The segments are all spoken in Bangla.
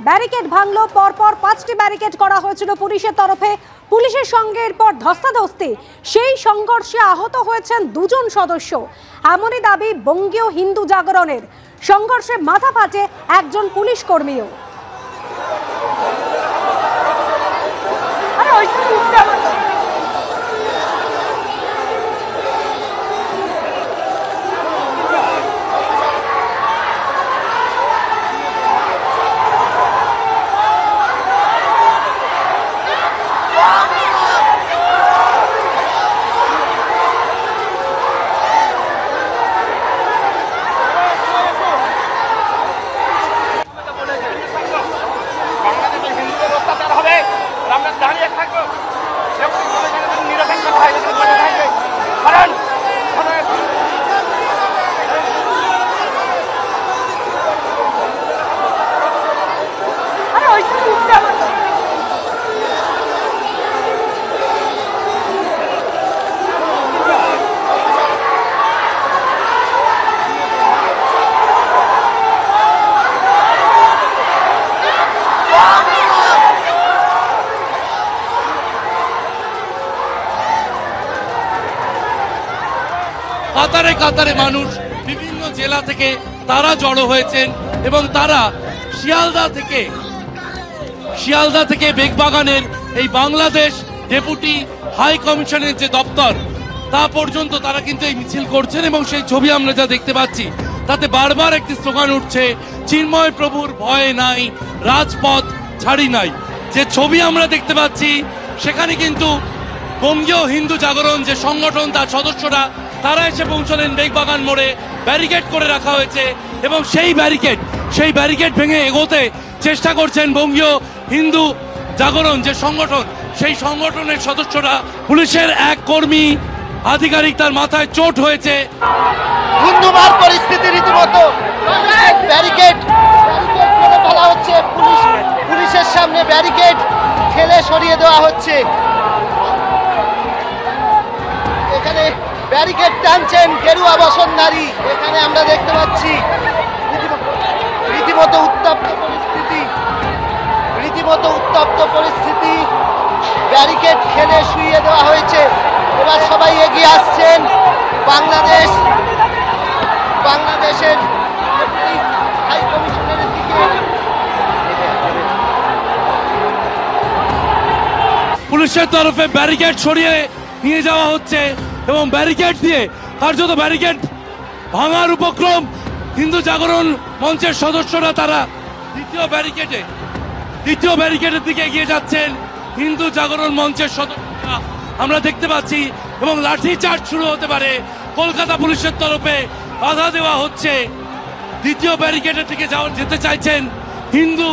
ব্যারিকেড ভাঙলো। পরপর 5টি ব্যারিকেড করা হয়েছিল পুলিশের তরফে। পুলিশের সঙ্গে এরপর ধস্তাধস্তি, সেই সংঘর্ষে আহত হয়েছেন 2 জন সদস্য। এমনই দাবি বঙ্গীয় হিন্দু জাগরণের। সংঘর্ষে মাথা ফাটে একজন পুলিশ কর্মীও। কাতারে কাতারে মানুষ বিভিন্ন জেলা থেকে তারা জড়ো হয়েছেন এবং তারা শিয়ালদা থেকে বেগবাগানের এই বাংলাদেশ ডেপুটি হাই কমিশনের যে দপ্তর তা পর্যন্ত তারা কিন্তু এই মিছিল করছেন। এবং সেই ছবি আমরা যা দেখতে পাচ্ছি তাতে বারবার একটি স্লোগান উঠছে, চিন্ময় প্রভুর ভয় নাই, রাজপথ ছাড়ি নাই। যে ছবি আমরা দেখতে পাচ্ছি সেখানে কিন্তু বঙ্গীয় হিন্দু জাগরণ যে সংগঠন তার সদস্যরা তারা এসে পৌঁছলেন বেগবাগান মোড়ে। ব্যারিকেড করে রাখা হয়েছে এবং সেই ব্যারিকেড ভেঙে এগোতে চেষ্টা করছেন বঙ্গীয় হিন্দু জাগরণ যে সংগঠন, সেই সংগঠনের সদস্যরা। পুলিশের এক কর্মী আধিকারিক তার মাথায় চোট হয়েছে। হিন্দুমার পরিস্থিতি রীতিমতো ব্যারিকেড করে ফেলা হচ্ছে। পুলিশের সামনে ব্যারিকেড ঠেলে সরিয়ে দেওয়া হচ্ছে। এখানে ব্যারিকেড টানছেন গেরুয়া বসনধারী। এখানে আমরা দেখতে পাচ্ছি রীতিমতো উত্তপ্ত পরিস্থিতি। ব্যারিকেড ঠেলে শুইয়ে দেওয়া হয়েছে। এবার সবাই এগিয়ে আসছেন বাংলাদেশের হাই কমিশনের দিকে। পুলিশের তরফে ব্যারিকেড সরিয়ে নিয়ে যাওয়া হচ্ছে এবং ব্যারিকেড দিয়ে কার্যত ব্যারিকেড ভাঙার উপক্রম হিন্দু জাগরণ মঞ্চের সদস্যরা। তারা দ্বিতীয় ব্যারিকেডের দিকে এগিয়ে যাচ্ছেন হিন্দু জাগরণ মঞ্চের সদস্যরা আমরা দেখতে পাচ্ছি। এবং লাঠি চার্জ শুরু হতে পারে। কলকাতা পুলিশের তরফে বাধা দেওয়া হচ্ছে। দ্বিতীয় ব্যারিকেডের দিকে যেতে চাইছেন হিন্দু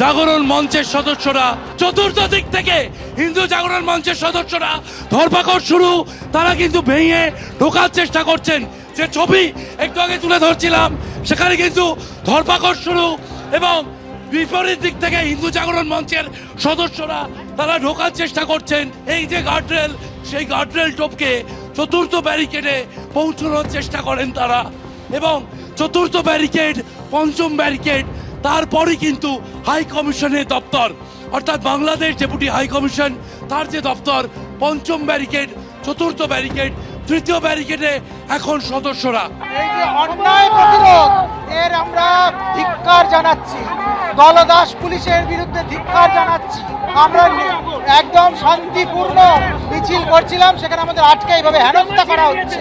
জাগরণ মঞ্চের সদস্যরা। চতুর্থ দিক থেকে হিন্দু জাগরণ মঞ্চের সদস্যরা ধরপাকড় শুরু। তারা কিন্তু ভেঙে ঢোকার চেষ্টা করছেন। যে ছবি একটু আগে তুলে ধরছিলাম সেখানে কিন্তু ধরপাকড় শুরু এবং বিপরীত দিক থেকে হিন্দু জাগরণ মঞ্চের সদস্যরা তারা ঢোকার চেষ্টা করছেন। এই যে গার্ডরেল, সেই গার্ডরেল টপকে চতুর্থ ব্যারিকেডে পৌঁছানোর চেষ্টা করেন তারা। এবং চতুর্থ ব্যারিকেড, পঞ্চম ব্যারিকেড, তারপরই কিন্তু হাই কমিশনের দপ্তর অর্থাৎ বাংলাদেশ ডেপুটি হাই কমিশন তার যে দপ্তর। পঞ্চম ব্যারিকেড, চতুর্থ ব্যারিকেড, তৃতীয় ব্যারিকেডে এখন সদস্যরা। এই যে অন্যায় প্রতিরোধ, এর আমরা ধিক্কার জানাচ্ছি। দলদাস পুলিশের বিরুদ্ধে ধিক্কার জানাচ্ছি। আমরা একদম শান্তিপূর্ণ মিছিল করছিলাম, সেখানে আমাদের আটকে এইভাবে হেনস্থা করা হচ্ছে।